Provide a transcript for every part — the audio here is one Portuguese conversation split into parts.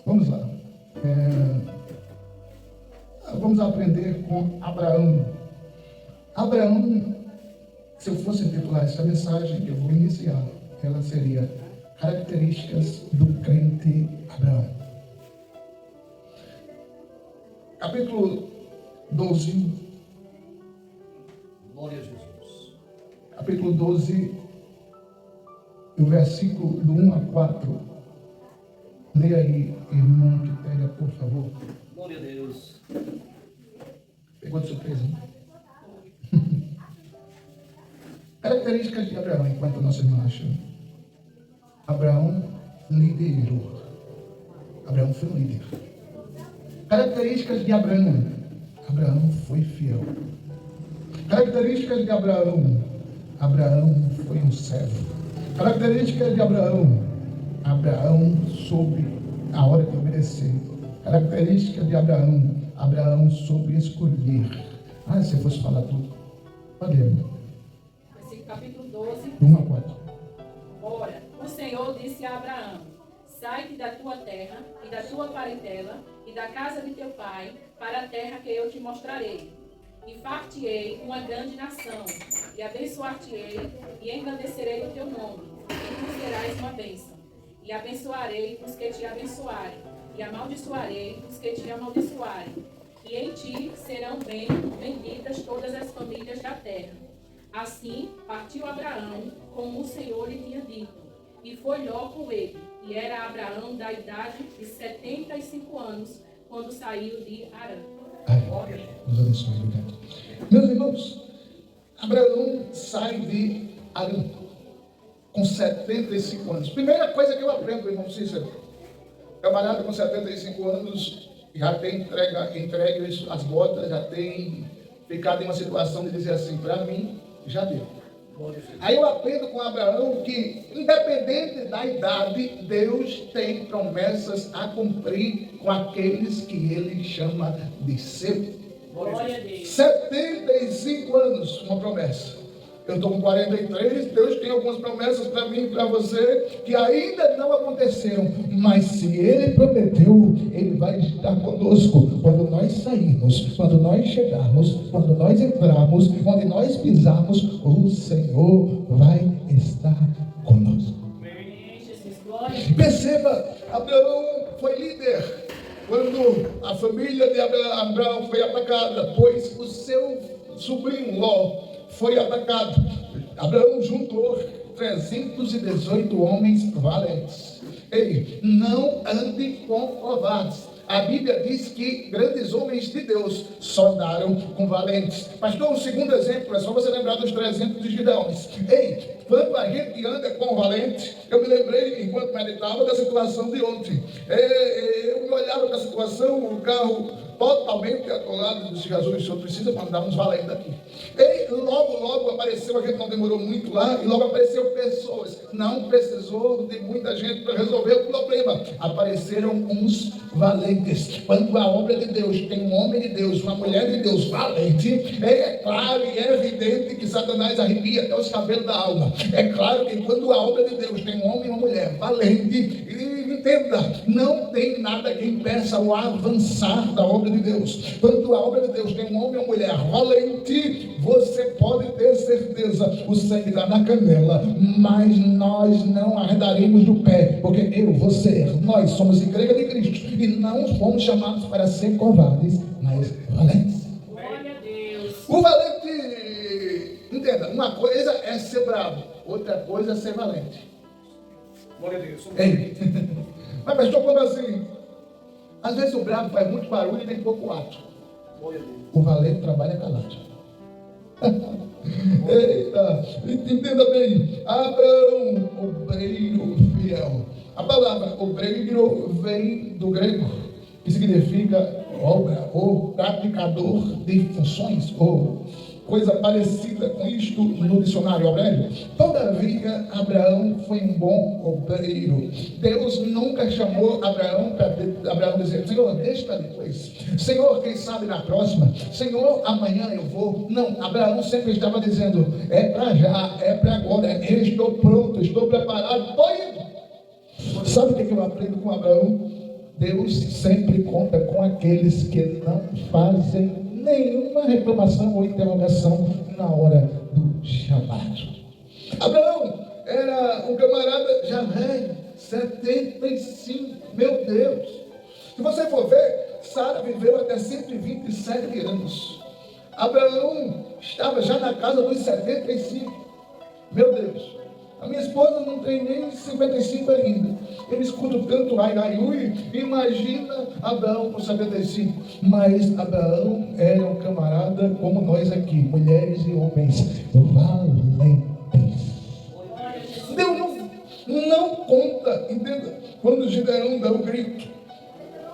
Vamos lá. Vamos aprender com Abraão. Abraão, se eu fosse titular essa mensagem que eu vou iniciar, ela seria Características do crente Abraão. Capítulo 12. Glória a Jesus. Capítulo 12, o versículo do 1 a 4. Leia aí, irmão que pega, por favor. Glória a Deus. Pegou de surpresa, né? Características de Abraão, enquanto nossa irmã acha. Abraão liderou. Abraão foi um líder. Características de Abraão. Abraão foi fiel. Características de Abraão. Abraão foi um servo. Características de Abraão. Abraão soube a hora de obedecer. Características de Abraão. Abraão soube escolher. Se eu fosse falar tudo. Pode ler. Capítulo 12. 1 a 4. Ora, o Senhor disse a Abraão: sai-te da tua terra e da tua parentela e da casa de teu pai para a terra que eu te mostrarei. E far-te-ei uma grande nação, e abençoar-te-ei, e engrandecerei o teu nome, e tu serás uma bênção. E abençoarei os que te abençoarem, e amaldiçoarei os que te amaldiçoarem. E em ti serão benditas todas as famílias da terra. Assim partiu Abraão, como o Senhor lhe tinha dito, e foi Ló com ele. E era Abraão da idade de 75 anos, quando saiu de Harã. Deus abençoe, obrigado. Meus irmãos, Abraão sai de Harã com 75 anos. Primeira coisa que eu aprendo, irmão Cícero, camarada com 75 anos já tem entregue as botas, já tem ficado em uma situação de dizer assim, para mim, já deu. Aí eu aprendo com Abraão que, independente da idade, Deus tem promessas a cumprir com aqueles que Ele chama de seu. Glória a Deus. 75 anos, uma promessa. Eu estou com 43, Deus tem algumas promessas para mim e para você que ainda não aconteceram, mas se Ele prometeu, Ele vai estar conosco quando nós sairmos, quando nós chegarmos, quando nós entrarmos, onde nós pisarmos, o Senhor vai estar conosco. Perceba, Abraão foi líder quando a família de Abraão foi atacada, pois o seu sobrinho Ló foi atacado. Abraão juntou 318 homens valentes. Ei, não ande com covardes. A Bíblia diz que grandes homens de Deus soldaram com valentes. Pastor, um segundo exemplo, é só você lembrar dos 300 de Gideões. Ei, quando a gente anda com valente, eu me lembrei, enquanto meditava, da situação de ontem. Eu me olhava para a situação, o carro totalmente atolado, disse, Jesus, o senhor precisa mandar uns valentes aqui. E logo apareceu, a gente não demorou muito lá, e logo apareceu pessoas. Não precisou de muita gente para resolver o problema. Apareceram uns valentes. Quando a obra de Deus tem um homem de Deus, uma mulher de Deus valente, é claro e é evidente que Satanás arrepia até os cabelos da alma. É claro que quando a obra de Deus tem um homem e uma mulher valente, e entenda, não tem nada que impeça o avançar da obra de Deus. Quando a obra de Deus tem um homem ou mulher valente, você pode ter certeza, o sangue está na canela, mas nós não arredaremos do pé, porque você, nós somos igreja de Cristo e não fomos chamados para ser covardes, mas valentes. Glória a Deus. O valente, entenda, uma coisa é ser bravo, outra coisa é ser valente. Glória a Deus. Ei. Mas pastor, como assim? Às vezes o bravo faz muito barulho e tem pouco ato. Glória a Deus. O valente trabalha calado. Eita, entenda bem. Abraão, obreiro fiel. A palavra obreiro vem do grego, que significa obra, ou praticador de funções, ou coisa parecida com isto no dicionário obreiro. Todavia, Abraão foi um bom obreiro. Deus nunca chamou Abraão para Abraão dizer, Senhor, deixa para depois. Senhor, quem sabe na próxima. Senhor, amanhã eu vou. Não, Abraão sempre estava dizendo, é para já, é para agora. Eu estou pronto, estou preparado, estou indo. Sabe o que eu aprendo com Abraão? Deus sempre conta com aqueles que não fazem nenhuma reclamação ou interrogação na hora do chamado. Abraão era um camarada já velho, 75, meu Deus. Se você for ver, Sara viveu até 127 anos. Abraão estava já na casa dos 75. Meu Deus, a minha esposa não tem nem 55 ainda. Eu escuto tanto ai, ai, ui. Imagina Abraão com 75. Mas Abraão era um camarada como nós aqui, mulheres e homens valentes. Deus não conta, entenda, quando Gideão dá o grito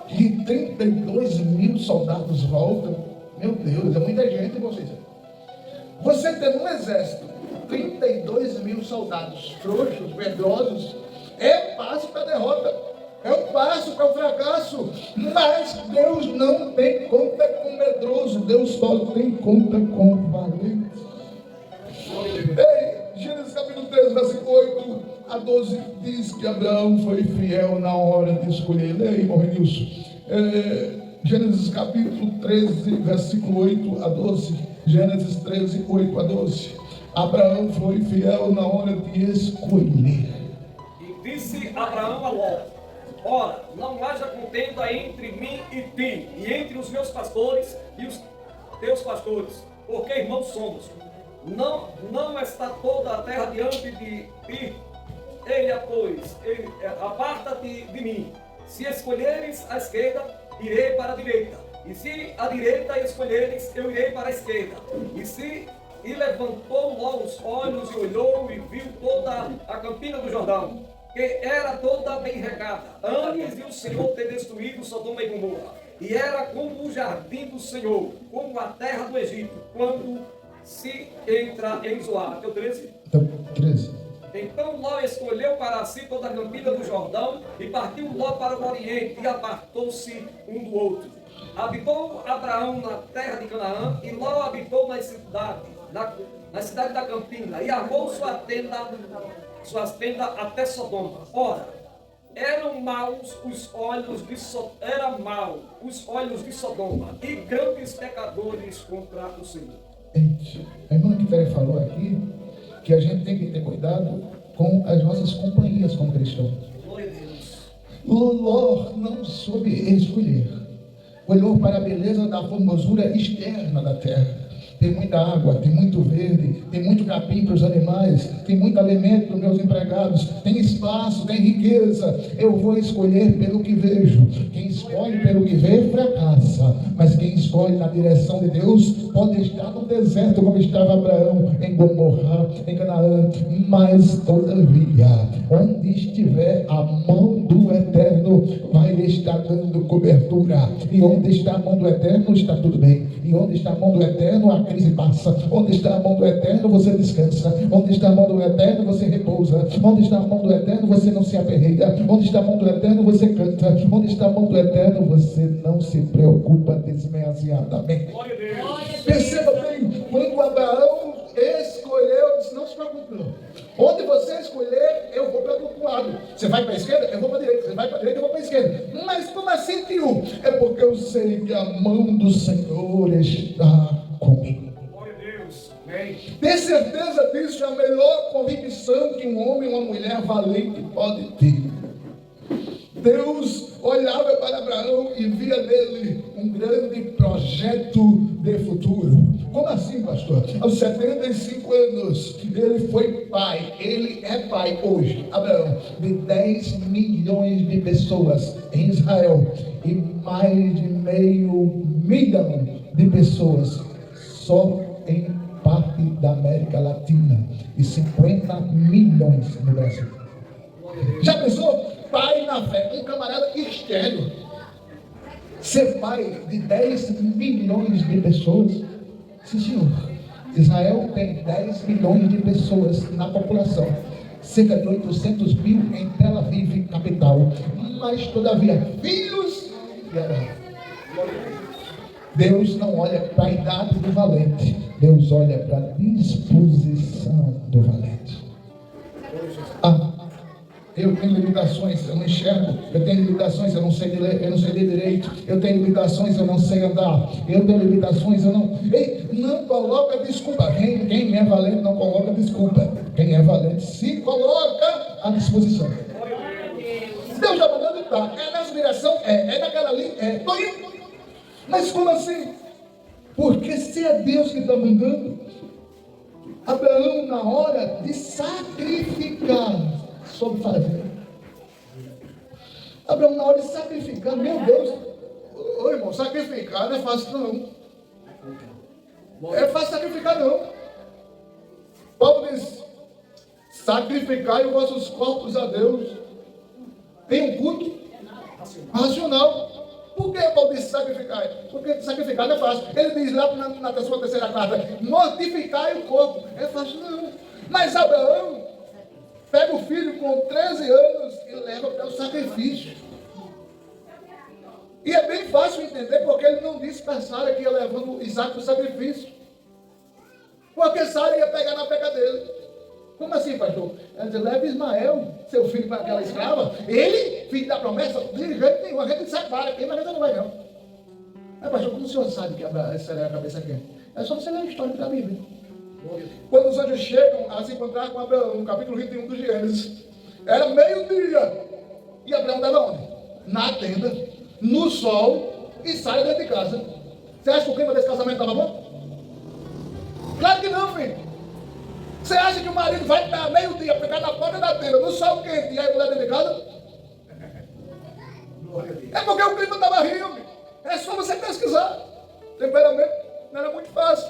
e 32 mil soldados voltam. Meu Deus, é muita gente, vocês. Você tem um exército, 32 mil soldados frouxos, medrosos, é passo para a derrota, é um passo para o fracasso. Mas Deus não tem conta com medroso, Deus só tem conta com valente. Ei, Gênesis capítulo 13, versículo 8 a 12, diz que Abraão foi fiel na hora de escolher. Leia, irmão Renilson. Gênesis capítulo 13, versículo 8 a 12. Gênesis 13, 8 a 12. Abraão foi fiel na hora de escolher. E disse Abraão a Ló: ora, não haja contenda entre mim e ti, e entre os meus pastores e os teus pastores, porque irmãos somos. Não está toda a terra diante de ti. Aparta-te de mim. Se escolheres a esquerda, irei para a direita. E se a direita escolheres, eu irei para a esquerda. E levantou Ló os olhos e olhou e viu toda a campina do Jordão, que era toda bem regada, antes de o Senhor ter destruído Sodoma e Gomorra. E era como o jardim do Senhor, como a terra do Egito, quando se entra em Zoar. Até o 13? Então, 13. Então Ló escolheu para si toda a campina do Jordão, e partiu Ló para o oriente, e apartou-se um do outro. Habitou Abraão na terra de Canaã, e Ló habitou na cidade da campina, e armou suas tendas até Sodoma. Ora, eram maus os olhos de Sodoma, e grandes pecadores contra o Senhor. A irmã Quitéria falou aqui que a gente tem que ter cuidado com as nossas companhias como cristãos. Glória a Deus. Ló não soube escolher. Olhou para a beleza da formosura externa da terra. Tem muita água, tem muito verde, tem muito capim para os animais, tem muito alimento para os meus empregados, tem espaço, tem riqueza. Eu vou escolher pelo que vejo. Quem escolhe pelo que vê, fracassa. Mas quem escolhe na direção de Deus pode estar no deserto, como estava Abraão, em Gomorra, em Canaã. Mas, todavia, onde estiver a mão do Eterno, vai estar dando cobertura. E onde está a mão do Eterno, está tudo bem. E onde está a mão do Eterno, a crise passa. Onde está a mão do Eterno, você descansa. Onde está a mão do Eterno, você repousa. Onde está a mão do Eterno, você não se aperreia. Onde está a mão do Eterno, você canta. Onde está a mão do Eterno, você não se preocupa desmesiadamente. Perceba bem, quando Abraão escolheu, disse: não se preocupe não. Onde você escolher, eu vou para o outro lado. Você vai para a esquerda, eu vou para a direita. Você vai para a direita, eu vou para a esquerda. Mas como assim, tio? É porque eu sei que a mão do Senhor está comigo. Glória a Deus. Amém. Ter certeza disso é a melhor convicção que um homem ou uma mulher valente pode ter. Deus olhava para Abraão e via nele um grande projeto de futuro. Como assim, pastor? Aos 75 anos, ele foi pai, ele é pai hoje, Abraão, de 10 milhões de pessoas em Israel e mais de meio milhão de pessoas só em parte da América Latina e 50 milhões no Brasil. Já pensou? Pai na fé, um camarada estéril, ser pai de 10 milhões de pessoas. Sim, senhor. Israel tem 10 milhões de pessoas na população, cerca de 800 mil em Tel Aviv, capital, mas todavia filhos de Abraão. Deus não olha para a idade do valente, Deus olha para a disposição do valente. Eu tenho limitações, eu não enxergo. Eu tenho limitações, eu não sei de ler, eu não sei de direito. Eu tenho limitações, eu não sei andar. Eu tenho limitações, eu não... Ei, não coloca desculpa. Quem é valente não coloca desculpa. Quem é valente se coloca à disposição. Deus já mandando, tá. É nessa direção? É naquela ali? Estou indo. Mas como assim? Porque se é Deus que está mandando, Abraão, na hora de sacrificar, soube fazer. Abraão, na hora de sacrificar, meu Deus, ô irmão, sacrificar não é fácil não. É fácil sacrificar não. Paulo diz: sacrificai os vossos corpos a Deus. Tem um culto racional. Por que Paulo diz sacrificar? Porque sacrificar não é fácil. Ele diz lá na sua terceira carta: mortificai o corpo. É fácil não. Mas Abraão pega o filho com 13 anos e leva para o sacrifício. E é bem fácil entender porque ele não disse para Sara que ia levando Isaac para o sacrifício. Porque Sara ia pegar na peca dele. Como assim, pastor? Ela diz: leva Ismael, seu filho, para aquela escrava. Ele, filho da promessa, de jeito nenhum. A gente separa aqui, mas a gente não vai não. Mas, pastor, como o senhor sabe que essa é a cabeça aqui? É só você ler a história da Bíblia. Quando os anjos chegam a se encontrar com Abraão, no capítulo 21 do Gênesis, era meio-dia. E Abraão estava onde? Na tenda, no sol, e sai dentro de casa. Você acha que o clima desse casamento estava bom? Claro que não, filho. Você acha que o marido vai estar meio-dia, ficar na porta da tenda, no sol quente, e aí a mulher dentro de casa? É porque o clima estava rio. É só você pesquisar. Temperamento não era muito fácil.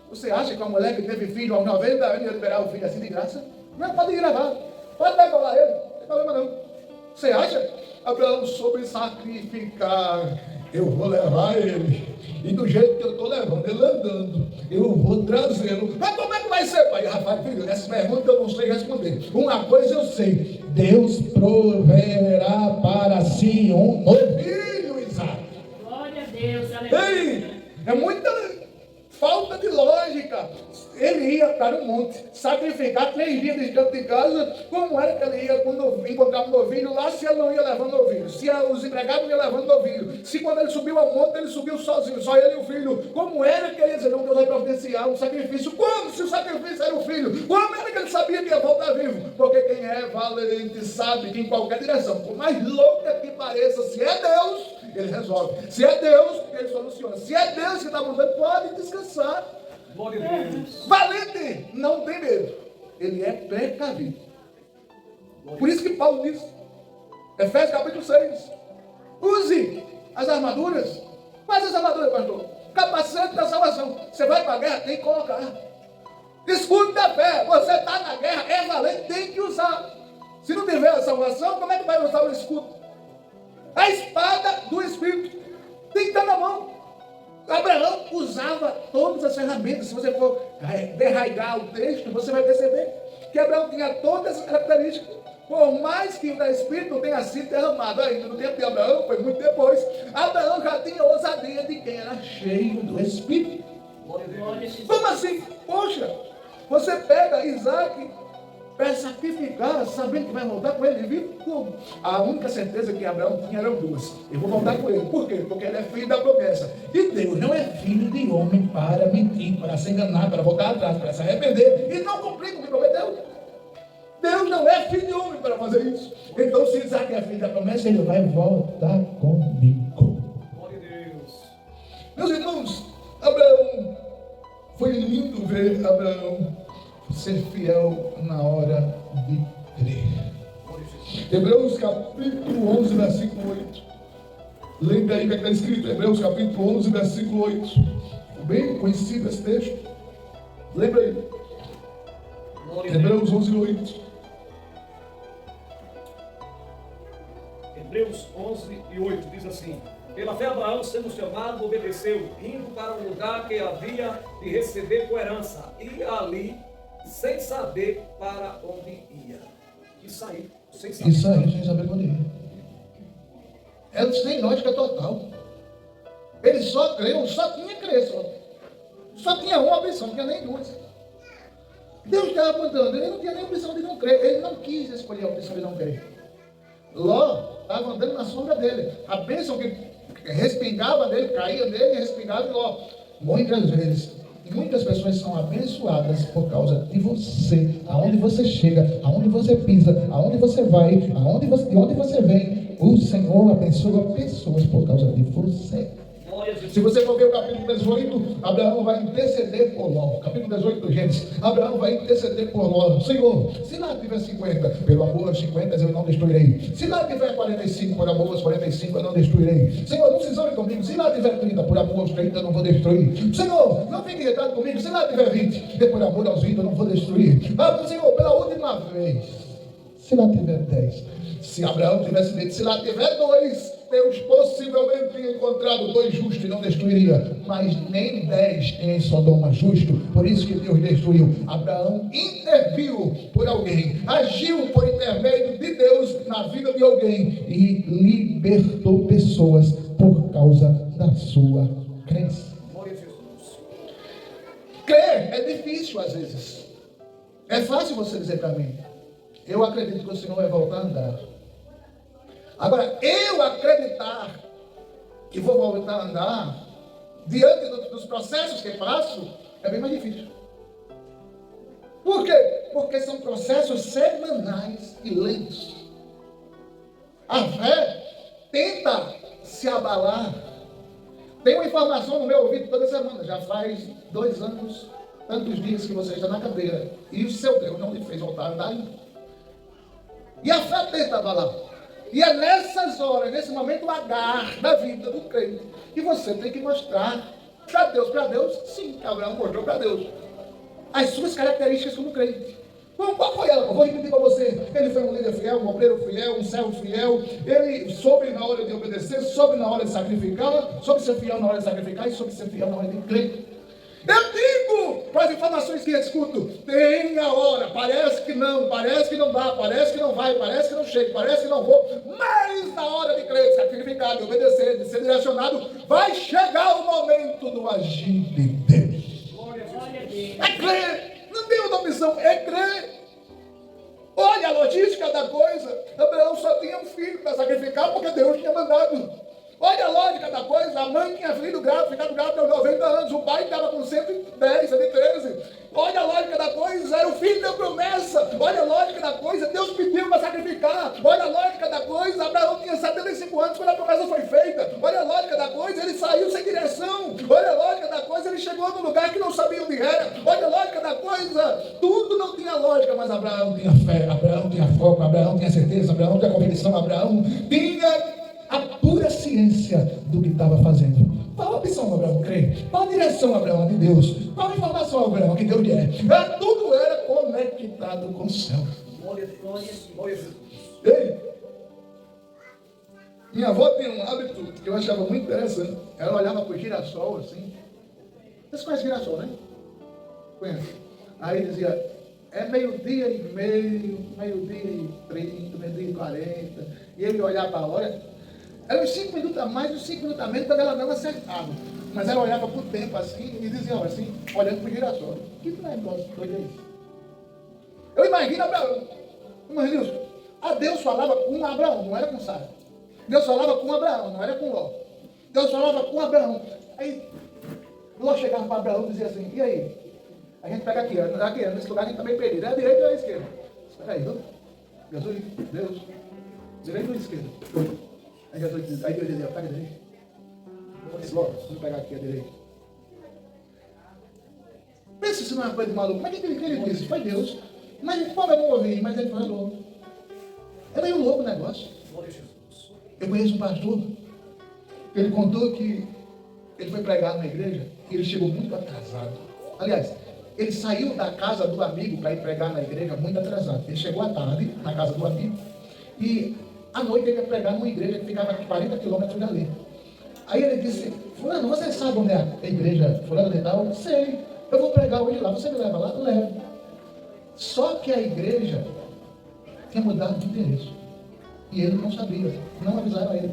Você acha que uma mulher que teve filho aos 90 anos ia liberar o filho assim de graça? Não, pode ir gravar. Pode decolar ele. Não tem problema não. Você acha? Abraão soube sacrificar. Eu vou levar ele. E do jeito que eu estou levando ele andando, eu vou trazê-lo. Mas como é que vai ser, pai? Rapaz, filho, essa pergunta eu não sei responder. Uma coisa eu sei: Deus proverá para si um novilho, Isaac. Glória a Deus, aleluia. Ei, é muita falta de lógica. Ele ia para o monte, sacrificar 3 dias distante de casa. Como era que ele ia quando encontrava um novilho lá, se ele não ia levando novilho? Se os empregados não iam levando novilho? Se quando ele subiu ao monte, ele subiu sozinho, só ele e o filho? Como era que ele ia dizer: não, Deus vai providenciar um sacrifício? Como se o sacrifício era o filho? Como era que ele sabia que ia voltar vivo? Porque quem é valente sabe que em qualquer direção, por mais louca que pareça, se é Deus, ele resolve. Se é Deus, ele soluciona. Se é Deus que está mandando, pode descansar. Glória a Deus. Valente não tem medo. Ele é precavido. Por isso que Paulo diz, Efésios capítulo 6, use as armaduras. Quais as armaduras, pastor? Capacete da salvação. Você vai para a guerra, tem que colocar. Escudo da fé. Você está na guerra, é valente, tem que usar. Se não tiver a salvação, como é que vai usar o escudo? A espada do Espírito tem que estar na mão. Abraão usava todas as ferramentas. Se você for derraigar o texto, você vai perceber que Abraão tinha todas as características. Por mais que o Espírito não tenha sido derramado ainda no tempo de Abraão, foi muito depois, Abraão já tinha ousadia de quem era cheio do Espírito. Como assim? Poxa, você pega Isaac para sacrificar, sabendo que vai voltar com ele vivo? Como? A única certeza que Abraão tinha eram 2. Eu vou voltar com ele. Por quê? Porque ele é filho da promessa. E Deus não é filho de homem para mentir, para se enganar, para voltar atrás, para se arrepender e não cumprir com o que prometeu. Deus não é filho de homem para fazer isso. Então, se Isaac é filho da promessa, ele vai voltar comigo. Glória a Deus. Meus irmãos, Abraão, foi lindo ver Abraão ser fiel na hora de crer. Hebreus capítulo 11, versículo 8. Lembra aí o que está escrito? Hebreus capítulo 11, versículo 8. Bem conhecido esse texto. Lembra aí? Hebreus 11, 8. Hebreus 11 e 8 diz assim: pela fé Abraão, sendo chamado, obedeceu, indo para um lugar que havia de receber com herança, e ali, sem saber para onde ia. E saiu sem saber. Isso aí, sem saber onde ia. É sem lógica total. Ele só creu, só tinha que crer, só tinha uma opção, não tinha nem 2. Deus estava apontando, ele não tinha nem opção de não crer, ele não quis escolher a opção de não crer. Ló estava andando na sombra dele. A bênção que respingava nele, caía nele e respingava em Ló. Muitas vezes, muitas pessoas são abençoadas por causa de você. Aonde você chega, aonde você pisa, aonde você vai, de onde você vem, o Senhor abençoa pessoas por causa de você. Se você for ver o capítulo 18, Abraão vai interceder por Ló. Capítulo 18 do Gênesis, Abraão vai interceder por Ló. Senhor, se lá tiver 50, pelo amor aos 50 eu não destruirei. Se lá tiver 45, por amor aos 45 eu não destruirei. Senhor, não se zombe comigo. Se lá tiver 30, por amor aos 30 eu não vou destruir. Senhor, não fique irritado comigo. Se lá tiver 20, por amor aos 20 eu não vou destruir. Senhor, pela última vez, se lá tiver 10. Se Abraão tivesse dito, se lá tiver 2, Deus possivelmente tinha encontrado 2 justos e não destruiria, mas nem 10 em Sodoma justo. Por isso que Deus destruiu. Abraão interviu por alguém, agiu por intermédio de Deus na vida de alguém e libertou pessoas por causa da sua crença. Crer é difícil às vezes. É fácil você dizer para mim, eu acredito que o Senhor vai voltar a andar. Agora, eu acreditar que vou voltar a andar diante dos processos que passo é bem mais difícil. Por quê? Porque são processos semanais e lentos. A fé tenta se abalar. Tem uma informação no meu ouvido toda semana. Já faz 2 anos, tantos dias que você está na cadeira e o seu Deus não lhe fez voltar a andar ainda. E a fé tenta abalar. E é nessas horas, nesse momento H da vida do crente, que você tem que mostrar para Deus, sim, Abraão mostrou para Deus as suas características como crente. Bom, qual foi ela? Eu vou repetir para você. Ele foi um líder fiel, um obreiro fiel, um servo fiel. Ele soube na hora de obedecer, soube na hora de sacrificar, soube ser fiel na hora de sacrificar e soube ser fiel na hora de crer. Eu digo para as informações que eu escuto, tem a hora, parece que não dá, parece que não vai, parece que não chega, parece que não vou, mas na hora de crer, de sacrificar, de obedecer, de ser direcionado, vai chegar o momento do agir de Deus. É crer, não tem outra opção, é crer. Olha a logística da coisa, Abraão só tinha um filho para sacrificar porque Deus tinha mandado. Olha a lógica da coisa, a mãe tinha ficado grávida aos 90 anos, o pai estava com 110, 113. Olha a lógica da coisa, era o filho da promessa. Olha a lógica da coisa, Deus pediu para sacrificar. Olha a lógica da coisa, Abraão tinha 75 anos quando a promessa foi feita. Olha a lógica da coisa, ele saiu sem direção. Olha a lógica da coisa, ele chegou num lugar que não sabia onde era. Olha a lógica da coisa, tudo não tinha lógica, mas Abraão tinha fé, Abraão tinha foco, Abraão tinha certeza, Abraão tinha convicção, Abraão tinha a pura ciência do que estava fazendo. Qual a opção, Abraão, crer? Qual a direção, Abraão, de Deus? Qual a informação, Abraão, que Deus lhe é? Tudo era conectado com o céu. Ei, minha avó tinha um hábito que eu achava muito interessante. Ela olhava para o girassol assim. Vocês conhecem girassol, né? Conhece? Aí dizia, é 12:30, 12:30, 12:40. E ele olhava a hora. Era uns 5 minutos a mais, uns 5 minutos a menos, quando ela não acertava. Mas ela olhava para o tempo assim e dizia, olha, assim, olhando para o girassol. Que negócio doido é isso? Eu imagino Abraão. Mas Deus, a Deus falava com Abraão, não era com Sara. Deus falava com Abraão, não era com Ló. Deus falava com Abraão. Aí Ló chegava para Abraão e dizia assim, e aí? A gente pega aqui, nesse lugar a gente está bem perdido. É a direita ou a esquerda? Espera aí, Jesus, Deus, direita ou esquerda? Aí Deus dizia, pega a direita. Vamos pegar aqui a direita. Pensa se não é uma coisa de maluco. Mas o que ele disse? Foi Deus. Mas pode não ouvir, mas ele falou. É meio louco o negócio. Eu conheço um pastor, ele contou que ele foi pregar numa igreja e ele chegou muito atrasado. Aliás, ele saiu da casa do amigo para ir pregar na igreja muito atrasado. Ele chegou à tarde na casa do amigo e à noite ele ia pregar numa igreja que ficava a 40 quilômetros dali. Aí ele disse, fulano, você sabe onde é a igreja fulano de tal? Sei, eu vou pregar hoje lá, você me leva lá? Eu levo. Só que a igreja tinha mudado de endereço. E ele não sabia, não avisaram a ele.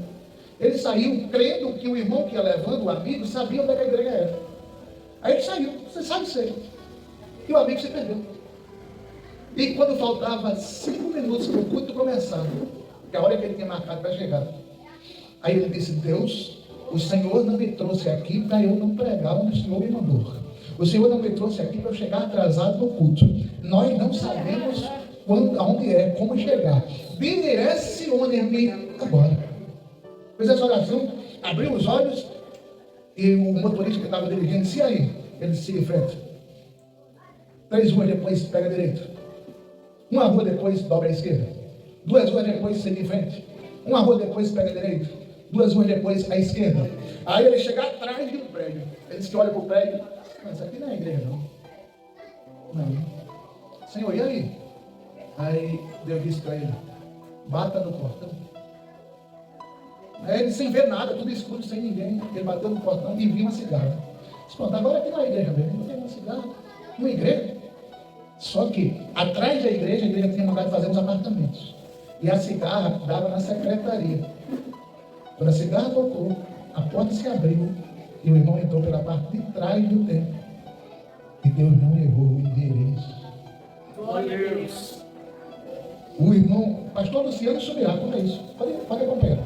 Ele saiu crendo que o irmão que ia levando, o amigo, sabia onde é que a igreja era. Aí ele saiu, você sabe ser. E o amigo se perdeu. E quando faltava 5 minutos para o culto começar, que é a hora que ele tinha marcado para chegar. Aí ele disse: Deus, o Senhor não me trouxe aqui para eu não pregar onde o Senhor me mandou. O Senhor não me trouxe aqui para eu chegar atrasado no culto. Nós não sabemos aonde é, como chegar. Direcione-me agora. Fez essa oração, abriu os olhos e o motorista que estava dirigindo disse: e aí? Ele disse: siga em frente. 3 ruas depois, pega a direita. 1 rua depois, dobra a esquerda. 2 ruas depois, siga em frente. 1 rua depois, pega a direita. 2 ruas depois, à esquerda. Aí ele chega atrás de um prédio. Ele disse que olha para o prédio: mas aqui não é igreja, não. Não. Senhor, e aí? Aí Deus disse para ele: bata no portão. Aí ele, sem ver nada, tudo escuro, sem ninguém, ele bateu no portão e viu uma cigarra. Disse: pronto, agora aqui não é igreja mesmo. Não tem uma cigarra, uma igreja. Só que atrás da igreja, a igreja tinha mandado fazer uns apartamentos. E a cigarra dava na secretaria. Quando a cigarra tocou, a porta se abriu e o irmão entrou pela parte de trás do templo. E Deus não errou o endereço. Glória a Deus. O irmão, pastor Luciano Subirá, como é isso? Pode acompanhar.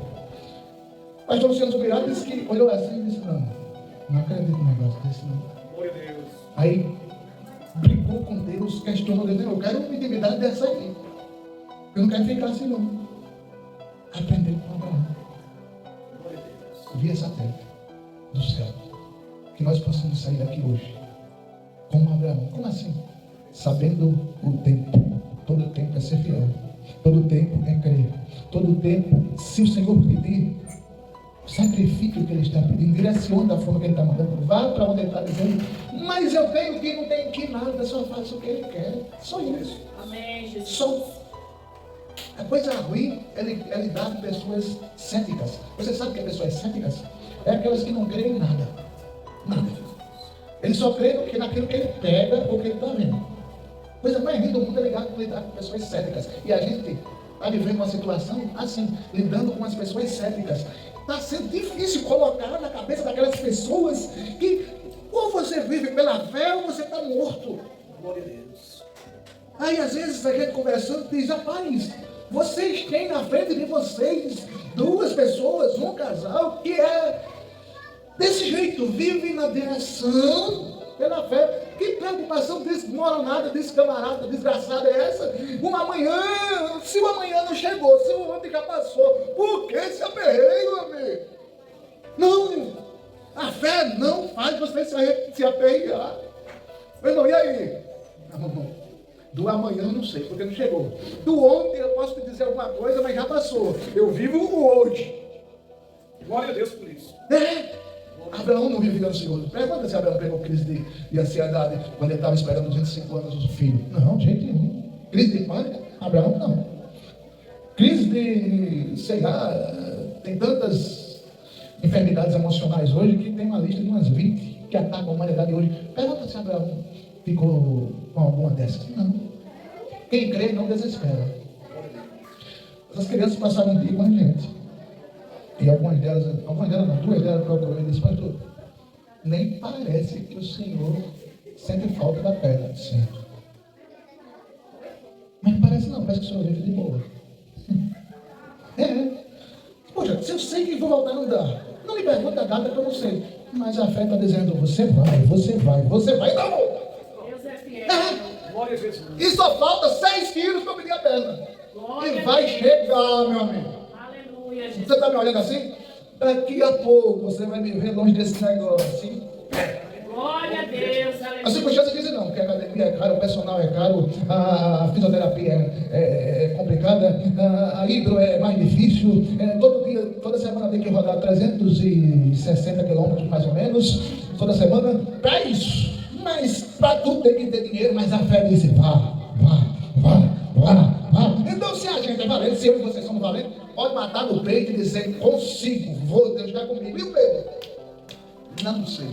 Pastor Luciano Subirá disse que olhou assim e disse: não acredito num negócio desse não. Glória a Deus. Aí brigou com Deus, questionou Deus: eu quero uma intimidade dessa aí. Eu não quero ficar assim não. Aprendeu com Abraão. Glória a Deus. Vi essa terra do céu. Que nós possamos sair daqui hoje como Abraão. Como assim? Sabendo o tempo. Todo tempo é ser fiel. Todo tempo é crer. Todo tempo, se o Senhor pedir, sacrifique o que Ele está pedindo. Direcione da forma que Ele está mandando. Vá para onde Ele está dizendo: mas eu tenho que, não tenho que nada. Só faça o que Ele quer. Só isso. Amém, Jesus. Só. A coisa ruim é lidar com pessoas céticas. Você sabe que as pessoas céticas é aquelas que não creem em nada. Nada. Ele só crê naquilo que ele pega ou que ele está vendo. A coisa mais linda do mundo é lidar com pessoas céticas. E a gente está vivendo uma situação assim, lidando com as pessoas céticas. Está sendo difícil colocar na cabeça daquelas pessoas que ou você vive pela fé ou você está morto. Glória a Deus. Aí às vezes a gente conversando diz: rapaz, vocês têm na frente de vocês 2 pessoas, um casal que é desse jeito, vive na direção pela fé. Que preocupação desmoronada, desse camarada desgraçado é essa? Um amanhã, se o amanhã não chegou, se o ontem já passou, por que se aperreio, amigo? Não, a fé não faz você se aperrear. Irmão, e aí? Do amanhã eu não sei, porque não chegou. Do ontem eu posso te dizer alguma coisa, mas já passou. Eu vivo o hoje. Glória a Deus por isso. Abraão não vivia ansioso. Pergunta se Abraão pegou crise de ansiedade quando ele estava esperando 205 anos o filho. Não, de jeito nenhum. Crise de pânico? Abraão não. Crise de, sei lá, tem tantas enfermidades emocionais hoje que tem uma lista de umas 20 que atacam a humanidade hoje. Pergunta se Abraão ficou com alguma dessas. Não. Quem crê não desespera. Essas crianças passaram um dia com a gente. E algumas delas não, 2 delas procurou e disse: pastor, nem parece que o Senhor sente falta da pedra. Sinto. Mas não parece não, parece que o Senhor vive de boa. Poxa, se eu sei que vou voltar a andar, não me pergunta a data que eu não sei. Mas a fé está dizendo: você vai, não! Deus é fiel. Glória a Jesus. E só falta 6 quilos para eu pedir a perna. Glória E a vai Deus. chegar, meu amigo. Aleluia, Jesus. Você está me olhando assim? Daqui a pouco você vai me ver longe desse negócio. Glória a Deus. A Aleluia. circunstância dizem não, que a academia é cara, o personal é caro, a fisioterapia é complicada, a hidro é mais difícil, todo dia, toda semana tem que rodar 360 quilômetros mais ou menos, toda semana, para isso. Mas para tudo tem que ter dinheiro, mas a fé diz: vá. Então se a gente é valente, se eu e vocês somos valentes, pode matar no peito e dizer: consigo, vou, Deus está comigo. E o Pedro? Não sei.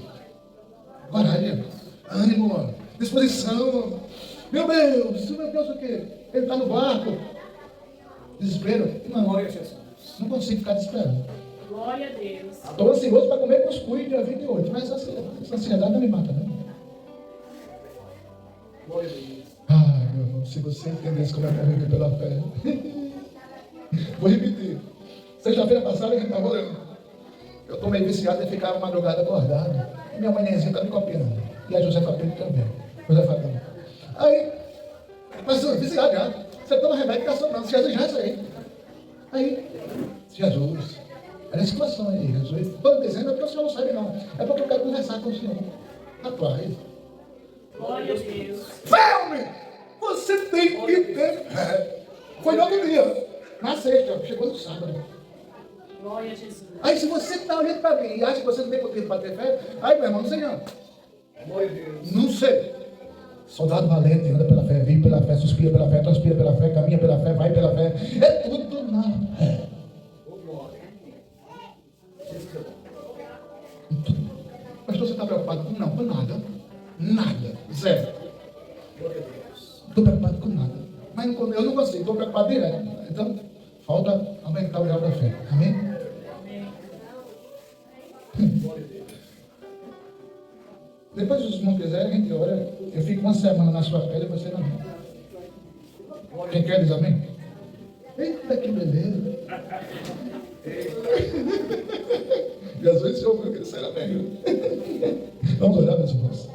Coragem, ânimo, disposição. Meu Deus o quê? Ele está no barco. Desespero? Não, Glória a Jesus. não consigo ficar desesperado. Glória a Deus. Estou ansioso para comer cuscuz dia 28, mas essa ansiedade não me mata, não. Glória a Deus. Ai, meu irmão, se você entendesse como é que eu vivo pela fé. Vou repetir. Sexta-feira passada a gente estava orando. Eu estou meio viciado em ficar a madrugada acordado. Minha manhãzinha está me copiando. E a Josefa Pedro também. Josefa também. Aí, mas eu viciado já. Você toma remédio que está sobrando. Jesus já sei. Aí, Jesus, olha a situação aí, Jesus. Estou dizendo é porque o senhor não sabe não. É porque eu quero conversar com o senhor. Rapaz. Glória a Deus. Filme! Você tem que ter fé. Foi no outro dia. Na sexta, chegou no sábado. Glória a Jesus. Aí se você está olhando para mim e acha que você não tem motivo para ter fé, aí meu irmão, não sei não. Glória a Deus. Não sei. Soldado valente, anda pela fé, vive pela fé, suspira pela fé, transpira pela fé, caminha pela fé, vai pela fé. É tudo na fé. Ô, glória. Pastor, você está preocupado com não? Com nada. Nada. Zero. Glória a Deus. Estou preocupado com nada. Mas eu não consigo, estou preocupado direto. Então, falta aumentar o grau da fé. Amém? Glória a Deus. Depois, se os irmãos quiserem, a gente ora. Eu fico uma semana na sua pele e você não. Quem quer diz amém? Eita, que beleza. Jesus se ouviu que ele será bem. Vamos orar, meus irmãos.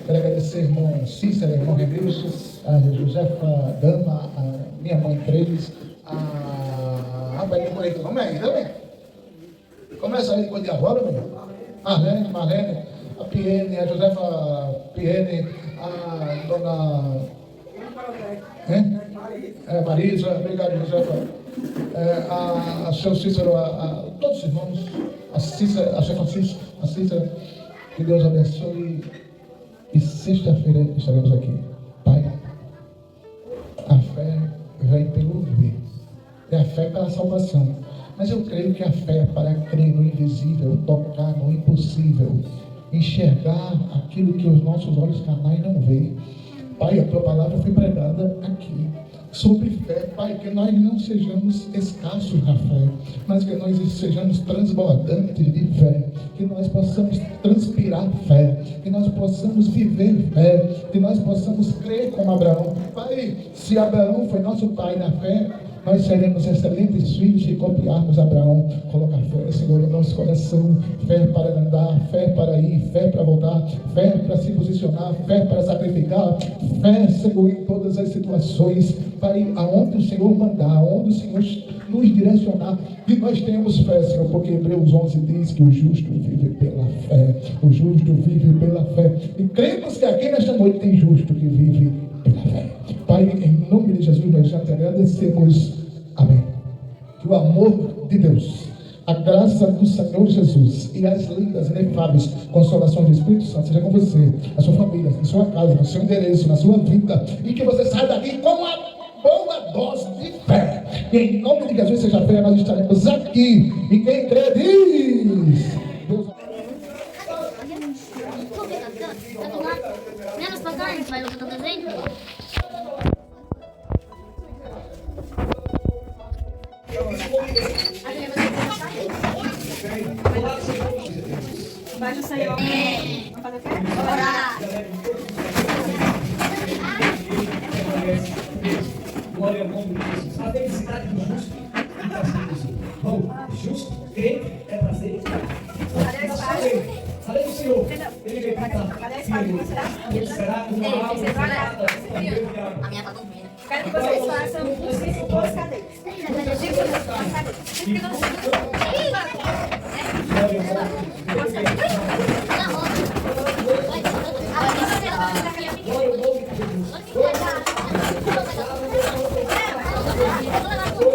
Quero agradecer, irmão Cícero, irmão Remilson, a Josefa Dama, a minha mãe Três, a Rafael Moreira. Vamos aí, também. Começa aí com a diabola, meu irmão. Marlene, a Piene, a Josefa Piene, a dona Marisa, obrigado, Josefa. A seu Cícero, todos os irmãos, a Cícera, a chefa Cícera, que Deus abençoe. E sexta-feira estaremos aqui. Pai, a fé vem pelo ouvir. É a fé pela salvação. Mas eu creio que a fé é para crer no invisível, tocar no impossível, enxergar aquilo que os nossos olhos carnais não veem. Pai, a tua palavra foi pregada aqui sobre fé, Pai, que nós não sejamos escassos na fé, mas que nós sejamos transbordantes de fé, que nós possamos transpirar fé, que nós possamos viver fé, que nós possamos crer como Abraão. Pai, se Abraão foi nosso pai na fé, nós seremos excelentes filhos se copiarmos Abraão. Coloca fé, Senhor, no nosso coração, fé para andar, fé para ir, fé para voltar, fé para se posicionar, fé para sacrificar, fé, Senhor, em todas as situações. Pai, aonde o Senhor mandar, aonde o Senhor nos direcionar, que nós temos fé, Senhor, porque Hebreus 11 diz que o justo vive pela fé, o justo vive pela fé, e cremos que aqui nesta noite tem justo que vive pela fé. Pai, em nome de Jesus, nós já te agradecemos. Amém. Que o amor de Deus, a graça do Senhor Jesus e as lindas, inefáveis consolações do Espírito Santo seja com você, na sua família, na sua casa, no seu endereço, na sua vida, e que você saia daqui com uma boa dose de fé. E em nome de Jesus, sexta-feira nós estaremos aqui. E quem crê diz: Deus... Menos pra carne, vai no teu desenho? Baixa o Senhor. Vamos fazer o quê? Orar. Glória ao nome de Jesus. A felicidade do justo é prazer. Bom, justo, crente é prazer. Falei do Senhor. Ele veio para cá. Ele será uma alma selada. A minha tá dormindo. Quero que vocês façam um ciclo duas cadeiras. Fique no Glória a Deus.